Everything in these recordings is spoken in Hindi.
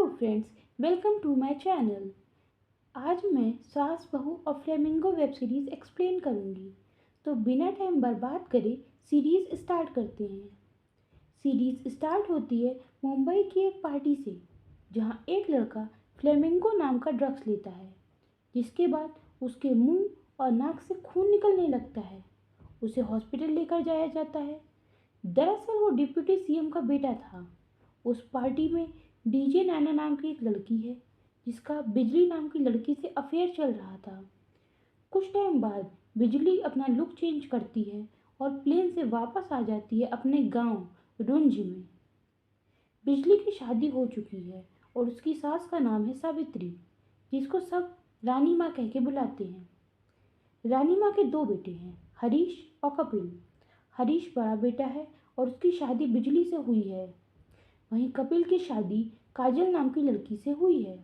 Friends, welcome to my channel. आज मैं सास बहू और फ्लेमिंगो वेब सीरीज़ एक्सप्लेन करूंगी। तो बिना टाइम बर्बाद करे सीरीज़ स्टार्ट करते हैं। सीरीज़ स्टार्ट होती है मुंबई की एक पार्टी से, जहां एक लड़का फ्लेमिंगो नाम का ड्रग्स लेता है, जिसके बाद उसके मुंह और नाक से खून निकलने लगता है। उसे हॉस्पिटल लेकर जाया जाता है। दरअसल वो डिप्टी सीएम का बेटा था। उस पार्टी में डीजे नैना नाम की एक लड़की है, जिसका बिजली नाम की लड़की से अफेयर चल रहा था। कुछ टाइम बाद बिजली अपना लुक चेंज करती है और प्लेन से वापस आ जाती है अपने गांव रुंज में। बिजली की शादी हो चुकी है और उसकी सास का नाम है सावित्री, जिसको सब रानी माँ कह के बुलाते हैं। रानी माँ के दो बेटे हैं, हरीश और कपिल। हरीश बड़ा बेटा है और उसकी शादी बिजली से हुई है। वहीं कपिल की शादी काजल नाम की लड़की से हुई है।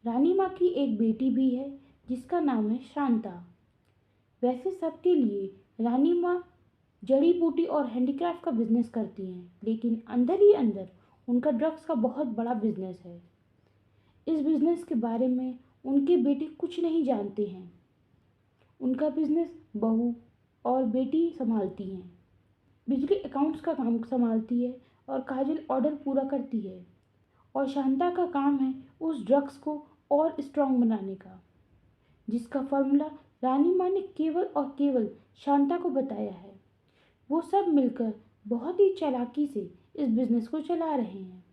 रानी माँ की एक बेटी भी है, जिसका नाम है शांता। वैसे सबके लिए रानी माँ जड़ी बूटी और हैंडीक्राफ्ट का बिजनेस करती हैं, लेकिन अंदर ही अंदर उनका ड्रग्स का बहुत बड़ा बिजनेस है। इस बिजनेस के बारे में उनके बेटे कुछ नहीं जानते हैं। उनका बिजनेस बहू और बेटी संभालती हैं। बिजली अकाउंट्स का काम संभालती है और काजल ऑर्डर पूरा करती है, और शांता का काम है उस ड्रग्स को और स्ट्रॉन्ग बनाने का, जिसका फॉर्मूला रानी माँ ने केवल और केवल शांता को बताया है। वो सब मिलकर बहुत ही चालाकी से इस बिजनेस को चला रहे हैं।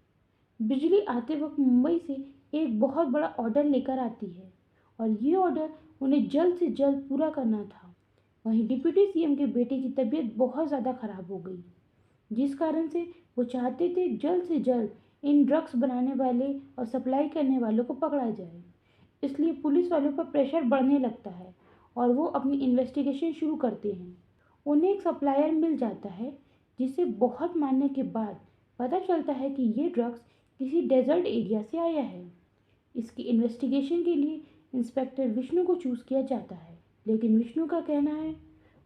बिजली आते वक्त मुंबई से एक बहुत बड़ा ऑर्डर लेकर आती है, और ये ऑर्डर उन्हें जल्द से जल्द पूरा करना था। वहीं डिप्टी सीएम के बेटे की तबीयत बहुत ज़्यादा खराब हो गई, जिस कारण से वो चाहते थे जल्द से जल्द इन ड्रग्स बनाने वाले और सप्लाई करने वालों को पकड़ा जाए। इसलिए पुलिस वालों पर प्रेशर बढ़ने लगता है और वो अपनी इन्वेस्टिगेशन शुरू करते हैं। उन्हें एक सप्लायर मिल जाता है, जिसे बहुत मानने के बाद पता चलता है कि ये ड्रग्स किसी डेजर्ट एरिया से आया है। इसकी इन्वेस्टिगेशन के लिए इंस्पेक्टर विष्णु को चूज़ किया जाता है, लेकिन विष्णु का कहना है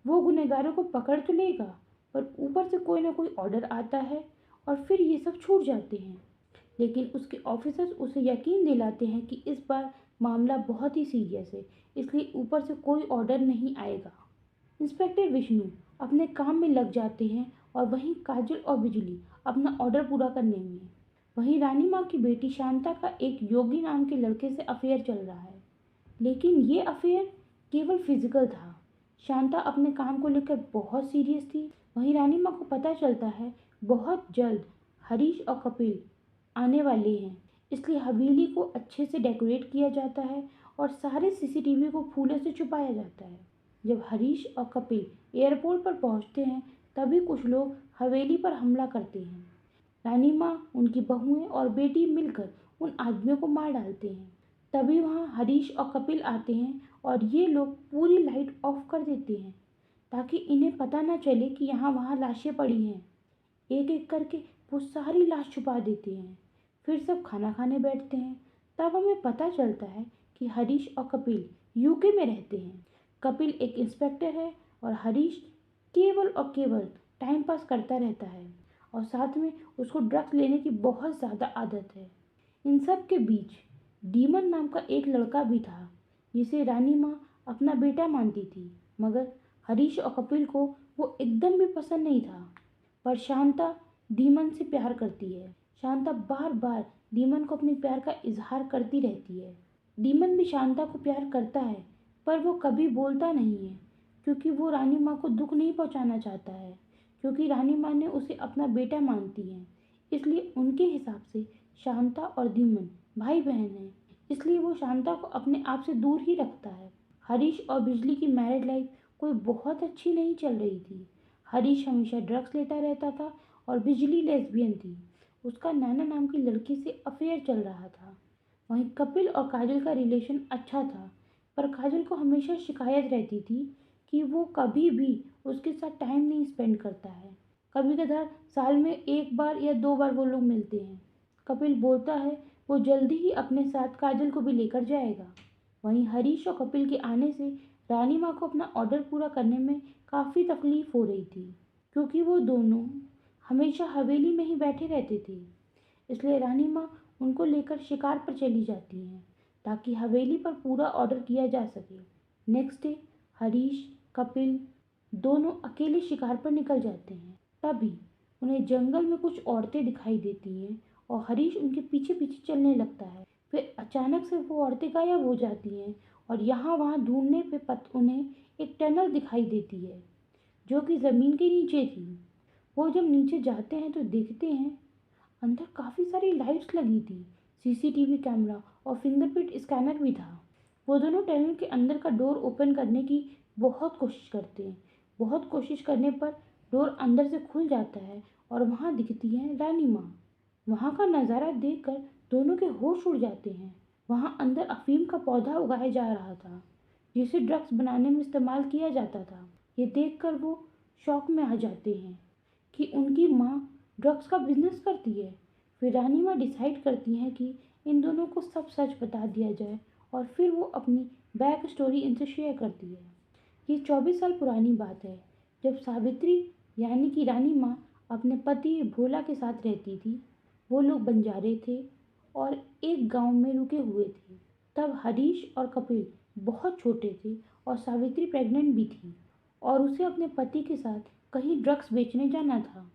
वो गुनहगारों को पकड़ तो लेगा, पर ऊपर से कोई ना कोई ऑर्डर आता है और फिर ये सब छूट जाते हैं। लेकिन उसके ऑफिसर्स उसे यकीन दिलाते हैं कि इस बार मामला बहुत ही सीरियस है, इसलिए ऊपर से कोई ऑर्डर नहीं आएगा। इंस्पेक्टर विष्णु अपने काम में लग जाते हैं और वहीं काजल और बिजली अपना ऑर्डर पूरा करने में। वहीं रानी माँ की बेटी शांता का एक योगी नाम के लड़के से अफेयर चल रहा है, लेकिन ये अफेयर केवल फिजिकल था। शांता अपने काम को लेकर बहुत सीरियस थी। वहीं रानी माँ को पता चलता है बहुत जल्द हरीश और कपिल आने वाले हैं, इसलिए हवेली को अच्छे से डेकोरेट किया जाता है और सारे सीसीटीवी को फूलों से छुपाया जाता है। जब हरीश और कपिल एयरपोर्ट पर पहुंचते हैं, तभी कुछ लोग हवेली पर हमला करते हैं। रानी माँ, उनकी बहुएं और बेटी मिलकर उन आदमियों को मार डालते हैं। तभी वहाँ हरीश और कपिल आते हैं और ये लोग पूरी लाइट ऑफ कर देते हैं, ताकि इन्हें पता न चले कि यहाँ वहाँ लाशें पड़ी हैं। एक एक करके वो सारी लाश छुपा देते हैं। फिर सब खाना खाने बैठते हैं। तब हमें पता चलता है कि हरीश और कपिल यूके में रहते हैं। कपिल एक इंस्पेक्टर है और हरीश केवल और केवल टाइम पास करता रहता है, और साथ में उसको ड्रग्स लेने की बहुत ज़्यादा आदत है। इन सब के बीच डीमन नाम का एक लड़का भी था, जिसे रानी माँ अपना बेटा मानती थी, मगर हरीश और कपिल को वो एकदम भी पसंद नहीं था। पर शांता डीमन से प्यार करती है। शांता बार बार डीमन को अपने प्यार का इजहार करती रहती है। डीमन भी शांता को प्यार करता है, पर वो कभी बोलता नहीं है, क्योंकि वो रानी माँ को दुख नहीं पहुँचाना चाहता है। क्योंकि रानी माँ ने उसे अपना बेटा मानती है, इसलिए उनके हिसाब से शांता और डीमन भाई बहन हैं। इसलिए वो शांता को अपने आप से दूर ही रखता है। हरीश और बिजली की मैरिड लाइफ कोई बहुत अच्छी नहीं चल रही थी। हरीश हमेशा ड्रग्स लेता रहता था और बिजली लेस्बियन थी। उसका नैना नाम की लड़की से अफेयर चल रहा था। वहीं कपिल और काजल का रिलेशन अच्छा था, पर काजल को हमेशा शिकायत रहती थी कि वो कभी भी उसके साथ टाइम नहीं स्पेंड करता है। कभी कभार साल में एक बार या दो बार वो लोग मिलते हैं। कपिल बोलता है वो जल्दी ही अपने साथ काजल को भी लेकर जाएगा। वहीं हरीश और कपिल के आने से रानी माँ को अपना ऑर्डर पूरा करने में काफ़ी तकलीफ हो रही थी, क्योंकि वो दोनों हमेशा हवेली में ही बैठे रहते थे। इसलिए रानी माँ उनको लेकर शिकार पर चली जाती हैं ताकि हवेली पर पूरा ऑर्डर किया जा सके। नेक्स्ट डे हरीश, कपिल दोनों अकेले शिकार पर निकल जाते हैं। तभी उन्हें जंगल में कुछ औरतें दिखाई देती हैं और हरीश उनके पीछे पीछे चलने लगता है। फिर अचानक से वो औरतें गायब हो जाती हैं और यहाँ वहाँ ढूंढने पे उन्हें एक टनल दिखाई देती है जो कि ज़मीन के नीचे थी। वो जब नीचे जाते हैं तो देखते हैं अंदर काफ़ी सारी लाइट्स लगी थी, सीसीटीवी कैमरा और फिंगरप्रिंट स्कैनर भी था। वो दोनों टनल के अंदर का डोर ओपन करने की बहुत कोशिश करते हैं। बहुत कोशिश करने पर डोर अंदर से खुल जाता है और वहाँ दिखती है रानी माँ। वहाँ का नज़ारा देखकर दोनों के होश उड़ जाते हैं। वहाँ अंदर अफीम का पौधा उगाया जा रहा था जिसे ड्रग्स बनाने में इस्तेमाल किया जाता था। ये देखकर वो शॉक में आ जाते हैं कि उनकी माँ ड्रग्स का बिजनेस करती है। फिर रानी माँ डिसाइड करती हैं कि इन दोनों को सब सच बता दिया जाए और फिर वो अपनी बैक स्टोरी इनसे शेयर करती है। ये 24 साल पुरानी बात है जब सावित्री यानी कि रानी माँ अपने पति भोला के साथ रहती थी। वो लोग बंजारे थे और एक गांव में रुके हुए थे। तब हरीश और कपिल बहुत छोटे थे और सावित्री प्रेग्नेंट भी थी और उसे अपने पति के साथ कहीं ड्रग्स बेचने जाना था।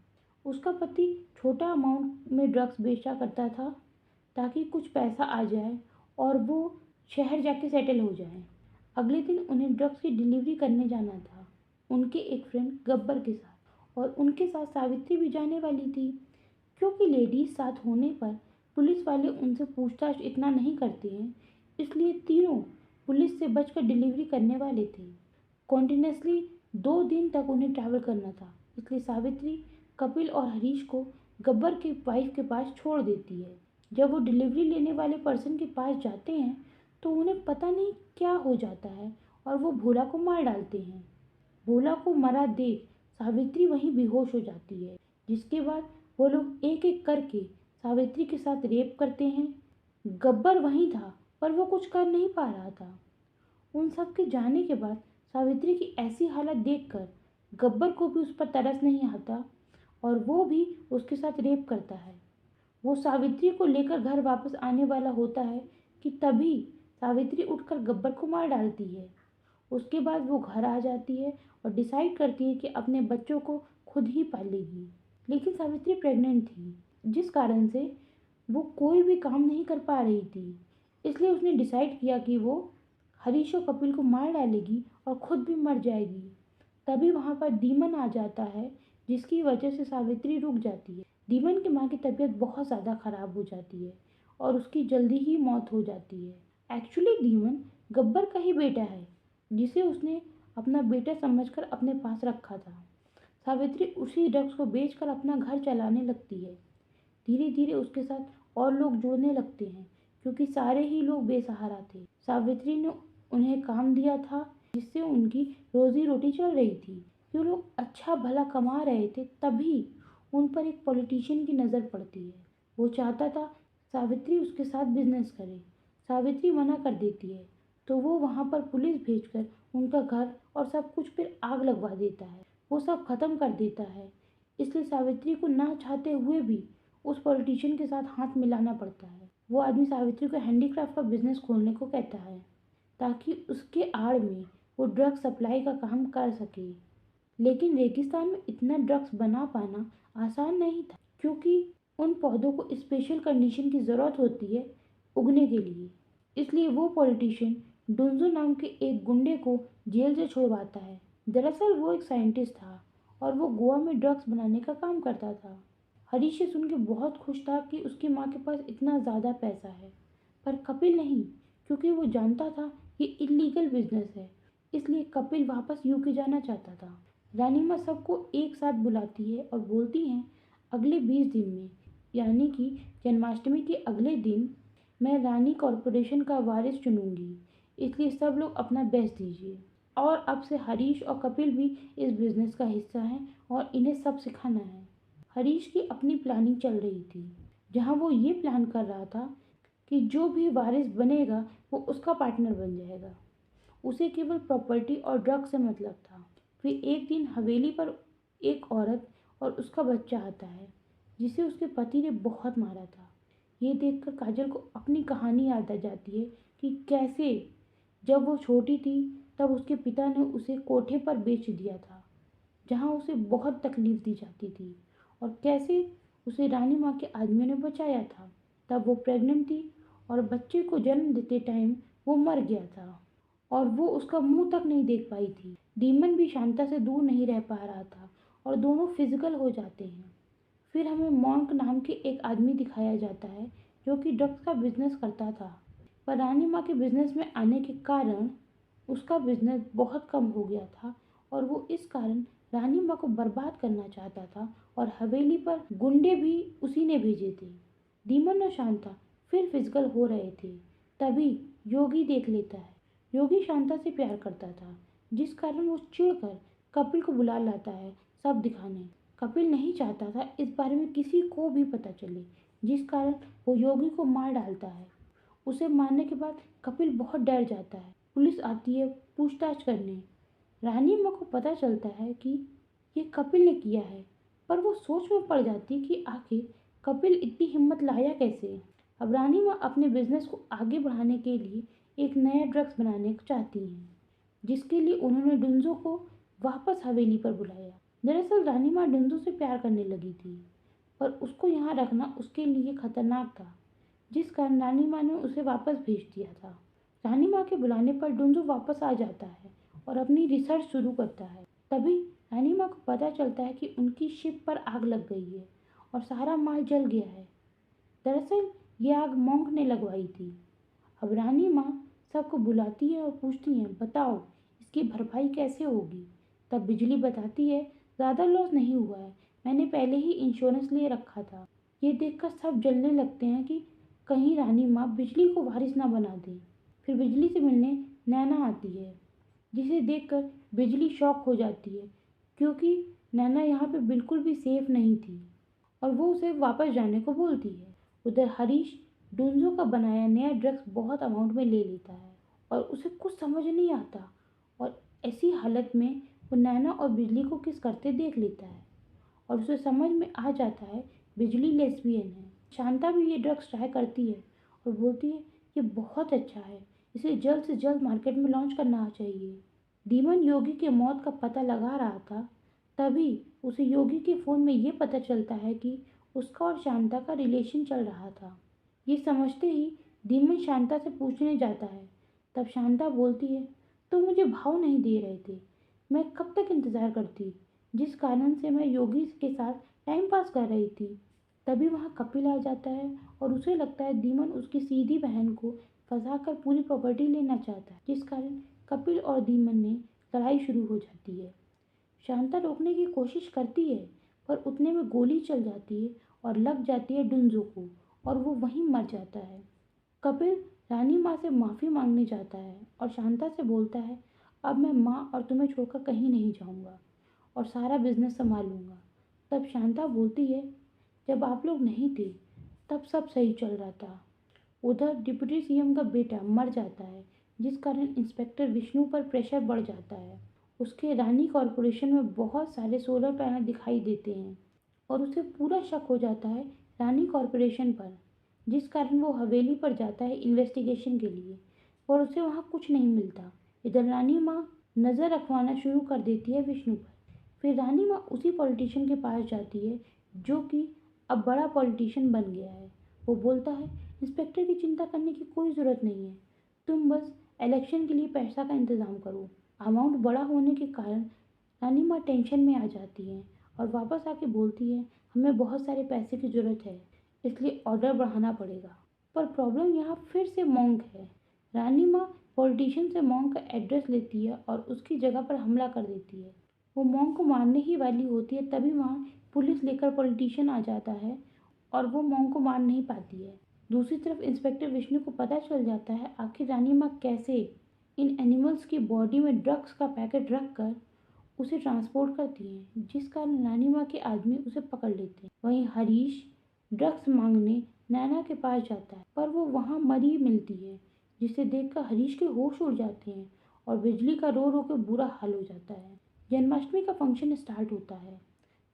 उसका पति छोटा अमाउंट में ड्रग्स बेचा करता था ताकि कुछ पैसा आ जाए और वो शहर जाके सेटल हो जाए। अगले दिन उन्हें ड्रग्स की डिलीवरी करने जाना था उनके एक फ्रेंड गब्बर के साथ और उनके साथ सावित्री भी जाने वाली थी। क्योंकि लेडीज साथ होने पर पुलिस वाले उनसे पूछताछ इतना नहीं करते हैं, इसलिए तीनों पुलिस से बचकर डिलीवरी करने वाले थे। कॉन्टिन्यूसली 2 दिन तक उन्हें ट्रैवल करना था, इसलिए सावित्री कपिल और हरीश को गब्बर की वाइफ के पास छोड़ देती है। जब वो डिलीवरी लेने वाले पर्सन के पास जाते हैं तो उन्हें पता नहीं क्या हो जाता है और वो भोला को मार डालते हैं। भोला को मरा देख सावित्री वहीं बेहोश हो जाती है, जिसके बाद वो लोग एक एक करके सावित्री के साथ रेप करते हैं। गब्बर वहीं था पर वो कुछ कर नहीं पा रहा था। उन सब के जाने के बाद सावित्री की ऐसी हालत देखकर गब्बर को भी उस पर तरस नहीं आता और वो भी उसके साथ रेप करता है। वो सावित्री को लेकर घर वापस आने वाला होता है कि तभी सावित्री उठकर गब्बर को मार डालती है। उसके बाद वो घर आ जाती है और डिसाइड करती है कि अपने बच्चों को खुद ही पालेगी। लेकिन सावित्री प्रेग्नेंट थी जिस कारण से वो कोई भी काम नहीं कर पा रही थी, इसलिए उसने डिसाइड किया कि वो हरीश और कपिल को मार डालेगी और खुद भी मर जाएगी। तभी वहाँ पर दीमन आ जाता है जिसकी वजह से सावित्री रुक जाती है। दीमन की माँ की तबीयत बहुत ज़्यादा ख़राब हो जाती है और उसकी जल्दी ही मौत हो जाती है। एक्चुअली दीमन गब्बर का ही बेटा है जिसे उसने अपना बेटा समझकर अपने पास रखा था। सावित्री उसी ड्रग्स को बेचकर अपना घर चलाने लगती है। धीरे धीरे उसके साथ और लोग जुड़ने लगते हैं क्योंकि सारे ही लोग बेसहारा थे। सावित्री ने उन्हें काम दिया था जिससे उनकी रोजी रोटी चल रही थी। जो लोग अच्छा भला कमा रहे थे तभी उन पर एक पॉलिटिशियन की नज़र पड़ती है। वो चाहता था सावित्री उसके साथ बिजनेस करे। सावित्री मना कर देती है तो वो वहाँ पर पुलिस भेजकर उनका घर और सब कुछ फिर आग लगवा देता है। वो सब खत्म कर देता है। इसलिए सावित्री को ना चाहते हुए भी उस पॉलिटिशियन के साथ हाथ मिलाना पड़ता है। वो आदमी सावित्री को हैंडीक्राफ्ट का बिजनेस खोलने को कहता है ताकि उसके आड़ में वो ड्रग सप्लाई का काम कर सके। लेकिन रेगिस्तान में इतना ड्रग्स बना पाना आसान नहीं था क्योंकि उन पौधों को स्पेशल कंडीशन की ज़रूरत होती है उगने के लिए। इसलिए वो पॉलिटिशियन डुंजो नाम के एक गुंडे को जेल से छुड़वाता है। दरअसल वो एक साइंटिस्ट था और वो गोवा में ड्रग्स बनाने का काम करता था। हरीश ये सुन के बहुत खुश था कि उसकी माँ के पास इतना ज़्यादा पैसा है, पर कपिल नहीं, क्योंकि वो जानता था ये इलीगल बिजनेस है। इसलिए कपिल वापस यूके जाना चाहता था। रानी माँ सबको एक साथ बुलाती है और बोलती हैं अगले 20 दिन में यानी कि जन्माष्टमी के अगले दिन मैं रानी कॉरपोरेशन का वारिस चुनूंगी, इसलिए सब लोग अपना बेस्ट दीजिए। और अब से हरीश और कपिल भी इस बिजनेस का हिस्सा हैं और इन्हें सब सिखाना है। हरीश की अपनी प्लानिंग चल रही थी जहाँ वो ये प्लान कर रहा था कि जो भी वारिस बनेगा वो उसका पार्टनर बन जाएगा। उसे केवल प्रॉपर्टी और ड्रग से मतलब था। फिर एक दिन हवेली पर एक औरत और उसका बच्चा आता है जिसे उसके पति ने बहुत मारा था। ये देखकर काजल को अपनी कहानी याद आ जाती है कि कैसे जब वो छोटी थी तब उसके पिता ने उसे कोठे पर बेच दिया था, जहाँ उसे बहुत तकलीफ दी जाती थी, और कैसे उसे रानी माँ के आदमियों ने बचाया था। तब वो प्रेग्नेंट थी और बच्चे को जन्म देते टाइम वो मर गया था और वो उसका मुंह तक नहीं देख पाई थी। डीमन भी शांता से दूर नहीं रह पा रहा था और दोनों फिजिकल हो जाते हैं। फिर हमें मॉन्क नाम के एक आदमी दिखाया जाता है जो कि ड्रग्स का बिजनेस करता था, पर रानी माँ के बिजनेस में आने के कारण उसका बिजनेस बहुत कम हो गया था और वो इस कारण रानी माँ को बर्बाद करना चाहता था और हवेली पर गुंडे भी उसी ने भेजे थे। दीमन और शांता फिर फिजिकल हो रहे थे, तभी योगी देख लेता है। योगी शांता से प्यार करता था, जिस कारण वो चिढ़कर कपिल को बुला लाता है सब दिखाने। कपिल नहीं चाहता था इस बारे में किसी को भी पता चले, जिस कारण वो योगी को मार डालता है। उसे मारने के बाद कपिल बहुत डर जाता है। पुलिस आती है पूछताछ करने। रानी माँ को पता चलता है कि ये कपिल ने किया है, पर वो सोच में पड़ जाती है कि आखिर कपिल इतनी हिम्मत लाया कैसे। अब रानी माँ अपने बिजनेस को आगे बढ़ाने के लिए एक नया ड्रग्स बनाने को चाहती हैं, जिसके लिए उन्होंने डुंजो को वापस हवेली पर बुलाया। दरअसल रानी माँ डुंजो से प्यार करने लगी थी, पर उसको यहाँ रखना उसके लिए खतरनाक था, जिस कारण रानी माँ ने उसे वापस भेज दिया था। रानी माँ के बुलाने पर डुंजो वापस आ जाता है और अपनी रिसर्च शुरू करता है। तभी रानी माँ को पता चलता है कि उनकी शिप पर आग लग गई है और सारा माल जल गया है। दरअसल ये आग मॉन्क ने लगवाई थी। अब रानी माँ सबको बुलाती है और पूछती है, बताओ इसकी भरपाई कैसे होगी। तब बिजली बताती है, ज़्यादा लॉस नहीं हुआ है, मैंने पहले ही इंश्योरेंस ले रखा था। ये देखकर सब जलने लगते हैं कि कहीं रानी माँ बिजली को वारिस ना बना दे। फिर बिजली से मिलने नैना आती है, जिसे देखकर बिजली शॉक हो जाती है, क्योंकि नैना यहाँ पे बिल्कुल भी सेफ नहीं थी और वो उसे वापस जाने को बोलती है। उधर हरीश डुंजो का बनाया नया ड्रग्स बहुत अमाउंट में ले लेता है और उसे कुछ समझ नहीं आता, और ऐसी हालत में वो नैना और बिजली को किस करते देख लेता है और उसे समझ में आ जाता है बिजली लेस्बियन है। शांता भी ये ड्रग्स ट्राई करती है और बोलती है ये बहुत अच्छा है, इसे जल्द से जल्द मार्केट में लॉन्च करना चाहिए। डीमन योगी के मौत का पता लगा रहा था, तभी उसे योगी के फ़ोन में ये पता चलता है कि उसका और शांता का रिलेशन चल रहा था। ये समझते ही डीमन शांता से पूछने जाता है। तब शांता बोलती है, तुम मुझे भाव नहीं दे रहे थे, मैं कब तक इंतज़ार करती, जिस कारण से मैं योगी के साथ टाइम पास कर रही थी। तभी वहाँ कपिल आ जाता है और उसे लगता है दीमन उसकी सीधी बहन को फंसा कर पूरी प्रॉपर्टी लेना चाहता है, जिस कारण कपिल और दीमन में लड़ाई शुरू हो जाती है। शांता रोकने की कोशिश करती है, पर उतने में गोली चल जाती है और लग जाती है डुंजो को और वो वहीं मर जाता है। कपिल रानी माँ से माफ़ी मांगने जाता है और शांता से बोलता है, अब मैं माँ और तुम्हें छोड़कर कहीं नहीं जाऊँगा और सारा बिजनेस संभालूंगा। तब शांता बोलती है, जब आप लोग नहीं थे तब सब सही चल रहा था। उधर डिप्टी सीएम का बेटा मर जाता है, जिस कारण इंस्पेक्टर विष्णु पर प्रेशर बढ़ जाता है। उसके रानी कॉरपोरेशन में बहुत सारे सोलर पैनल दिखाई देते हैं और उसे पूरा शक हो जाता है रानी कॉरपोरेशन पर, जिस कारण वो हवेली पर जाता है इन्वेस्टिगेशन के लिए, और उसे वहाँ कुछ नहीं मिलता। इधर रानी माँ नज़र रखवाना शुरू कर देती है विष्णु पर। फिर रानी माँ उसी पॉलिटिशियन के पास जाती है जो कि अब बड़ा पॉलिटिशियन बन गया है। वो बोलता है, इंस्पेक्टर की चिंता करने की कोई ज़रूरत नहीं है, तुम बस इलेक्शन के लिए पैसा का इंतज़ाम करो। अमाउंट बड़ा होने के कारण रानी माँ टेंशन में आ जाती है और वापस आके बोलती है, हमें बहुत सारे पैसे की ज़रूरत है, इसलिए ऑर्डर बढ़ाना पड़ेगा। पर प्रॉब्लम यहाँ फिर से मॉन्क है। रानी माँ पॉलिटिशियन से मॉन्क का एड्रेस लेती है और उसकी जगह पर हमला कर देती है। वो मॉन्क को मारने ही वाली होती है, तभी वहाँ पुलिस लेकर पॉलिटिशियन आ जाता है और वो मॉन्क को मार नहीं पाती है। दूसरी तरफ इंस्पेक्टर विष्णु को पता चल जाता है आखिर रानी माँ कैसे इन एनिमल्स की बॉडी में ड्रग्स का पैकेट रख कर उसे ट्रांसपोर्ट करती हैं, जिस कारण रानी माँ के आदमी उसे पकड़ लेते हैं। वहीं हरीश ड्रग्स मांगने नैना के पास जाता है, पर वो वहाँ मरी मिलती है, जिसे देखकर हरीश के होश उड़ जाते हैं और बिजली का रो रो के बुरा हाल हो जाता है। जन्माष्टमी का फंक्शन स्टार्ट होता है,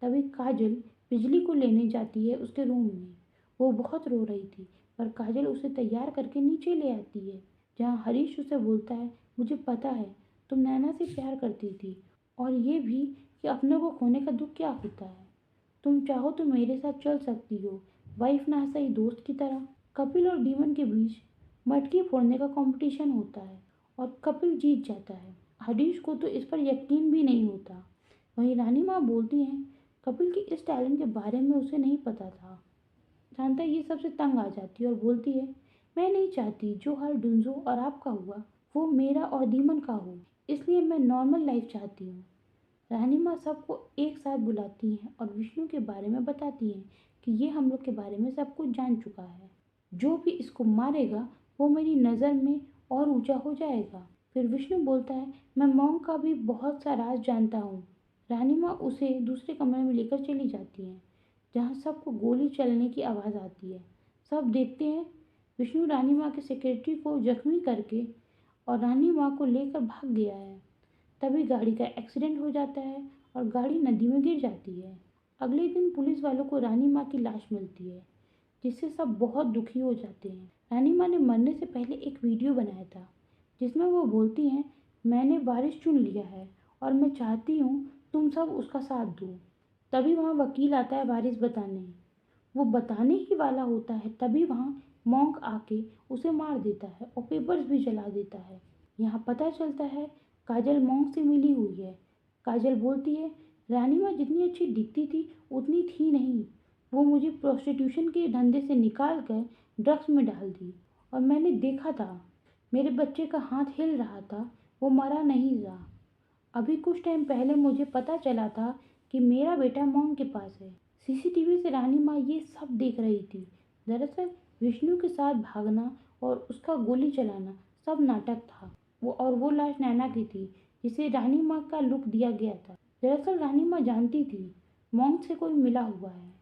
तभी काजल बिजली को लेने जाती है उसके रूम में। वो बहुत रो रही थी, पर काजल उसे तैयार करके नीचे ले आती है, जहाँ हरीश उसे बोलता है, मुझे पता है तुम नैना से प्यार करती थी, और ये भी कि अपनों को खोने का दुख क्या होता है। तुम चाहो तो मेरे साथ चल सकती हो, वाइफ ना सही दोस्त की तरह। कपिल और डीमन के बीच मटकी फोड़ने का कंपटीशन होता है और कपिल जीत जाता है। हरीश को तो इस पर यकीन भी नहीं होता। वहीं रानी माँ बोलती हैं कपिल की इस टैलेंट के बारे में उसे नहीं पता था। शांता ये सबसे तंग आ जाती है और बोलती है, मैं नहीं चाहती जो हाल डुंजो और आपका हुआ वो मेरा और दीमन का हो, इसलिए मैं नॉर्मल लाइफ चाहती हूँ। रानी माँ सबको एक साथ बुलाती हैं और विष्णु के बारे में बताती हैं कि ये हम लोग के बारे में सब कुछ जान चुका है। जो भी इसको मारेगा वो मेरी नज़र में और ऊंचा हो जाएगा। फिर विष्णु बोलता है, मैं मॉन्क का भी बहुत सा राज जानता हूँ। रानी माँ उसे दूसरे कमरे में लेकर चली जाती हैं, जहाँ सबको गोली चलने की आवाज़ आती है। सब देखते हैं विष्णु रानी माँ के सेक्रेटरी को जख्मी करके और रानी माँ को लेकर भाग गया है। तभी गाड़ी का एक्सीडेंट हो जाता है और गाड़ी नदी में गिर जाती है। अगले दिन पुलिस वालों को रानी माँ की लाश मिलती है, जिससे सब बहुत दुखी हो जाते हैं। रानी माँ ने मरने से पहले एक वीडियो बनाया था, जिसमें वो बोलती हैं, मैंने वारिस चुन लिया है और मैं चाहती हूँ तुम सब उसका साथ दो। तभी वहाँ वकील आता है वारिस बताने। वो बताने ही वाला होता है, तभी वहाँ मॉन्क आके उसे मार देता है और पेपर्स भी जला देता है। यहाँ पता चलता है काजल मॉन्क से मिली हुई है। काजल बोलती है, रानी माँ जितनी अच्छी दिखती थी उतनी थी नहीं। वो मुझे प्रोस्टिट्यूशन के धंधे से निकाल कर ड्रग्स में डाल दी और मैंने देखा था मेरे बच्चे का हाथ हिल रहा था, वो मरा नहीं था। अभी कुछ टाइम पहले मुझे पता चला था कि मेरा बेटा मॉन्क के पास है। सीसीटीवी से रानी माँ ये सब देख रही थी। दरअसल विष्णु के साथ भागना और उसका गोली चलाना सब नाटक था। वो लाश नैना की थी, जिसे रानी माँ का लुक दिया गया था। दरअसल रानी माँ जानती थी मॉन्क से कोई मिला हुआ है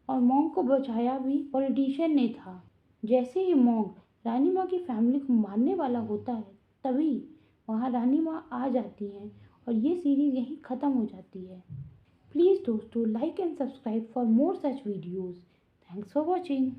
और मॉन्क को बचाया भी पॉलिटिशियन ने था। जैसे ही मॉन्क रानी माँ की फैमिली को मारने वाला होता है, तभी वहाँ रानी माँ आ जाती हैं और ये सीरीज़ यहीं ख़त्म हो जाती है। प्लीज़ दोस्तों, like and subscribe for more such videos. Thanks for watching.